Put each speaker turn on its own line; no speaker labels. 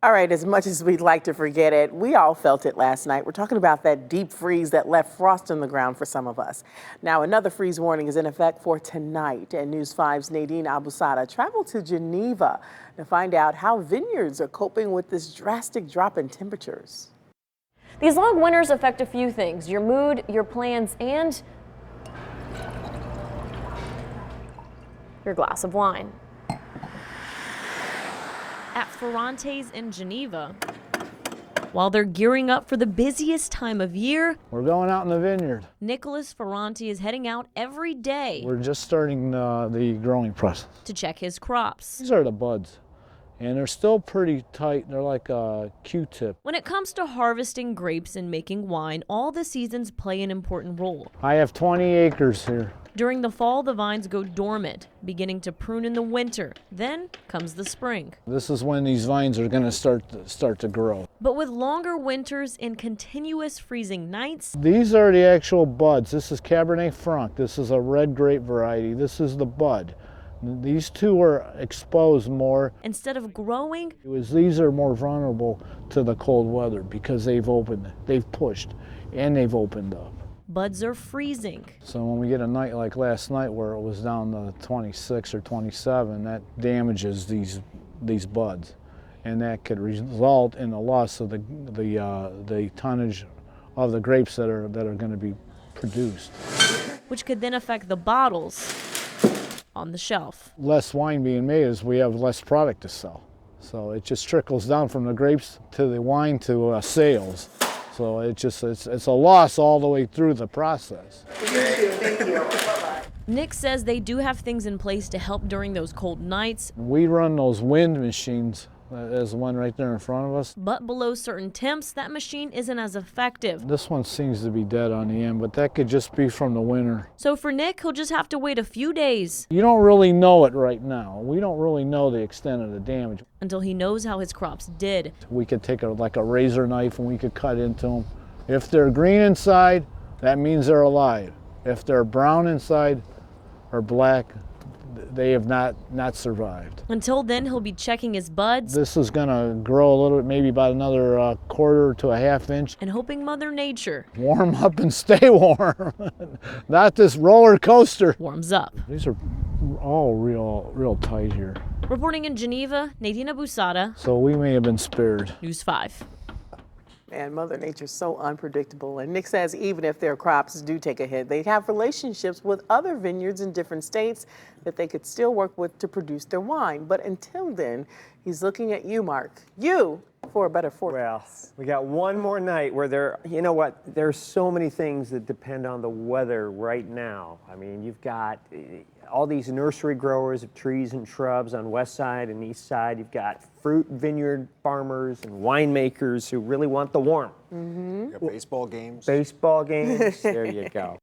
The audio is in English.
All right, as much as we'd like to forget it, we all felt it last night. We're talking about that deep freeze that left frost on the ground for some of us. Now, another freeze warning is in effect for tonight, and News 5's Nadine Abusada traveled to Geneva to find out how vineyards are coping with this drastic drop in temperatures.
These long winters affect a few things: your mood, your plans, and your glass of wine. At Ferrante's in Geneva, while they're gearing up for the busiest time of year,
we're going out in the vineyard.
Nicholas Ferrante is heading out every day.
We're just starting the growing process
To check his crops.
These are the buds, and they're still pretty tight. They're like a Q-tip.
When it comes to harvesting grapes and making wine, all the seasons play an important role.
I have 20 acres here.
During the fall, the vines go dormant, beginning to prune in the winter. Then comes the spring.
This is when these vines are going to start to grow.
But with longer winters and continuous freezing nights,
these are the actual buds. This is Cabernet Franc. This is a red grape variety. This is the bud. These two are exposed more.
Instead of growing,
these are more vulnerable to the cold weather because they've pushed, and they've opened up.
Buds are freezing.
So when we get a night like last night where it was down to 26 or 27, that damages these buds, and that could result in the loss of the tonnage of the grapes that are going to be produced,
which could then affect the bottles on the shelf.
Less wine being made is we have less product to sell, so it just trickles down from the grapes to the wine to sales. So it's a loss all the way through the process.
Thank you. Bye-bye.
Nick says they do have things in place to help during those cold nights.
We run those wind machines. There's one right there in front of us.
But below certain temps, that machine isn't as effective.
This one seems to be dead on the end, but that could just be from the winter.
So for Nick, he'll just have to wait a few days.
You don't really know it right now. We don't really know the extent of the damage.
Until he knows how his crops did.
We could take like a razor knife and we could cut into them. If they're green inside, that means they're alive. If they're brown inside or black, they have not survived.
Until then, he'll be checking his buds.
This is going to grow a little bit, maybe about another quarter to a half inch.
And hoping Mother Nature
warm up and stay warm. Not this roller coaster.
Warms up.
These are all real tight here.
Reporting in Geneva, Nadine Abusada.
So we may have been spared.
News 5.
And Mother Nature's so unpredictable. And Nick says even if their crops do take a hit, they have relationships with other vineyards in different states that they could still work with to produce their wine. But until then, he's looking at you, Mark. You for a better forecast.
Well, we got one more night where you know what, there's so many things that depend on the weather right now. I mean, you've got all these nursery growers of trees and shrubs on west side and east side. You've got fruit vineyard farmers and winemakers who really want the warmth.
You got baseball games.
Baseball games, there you go.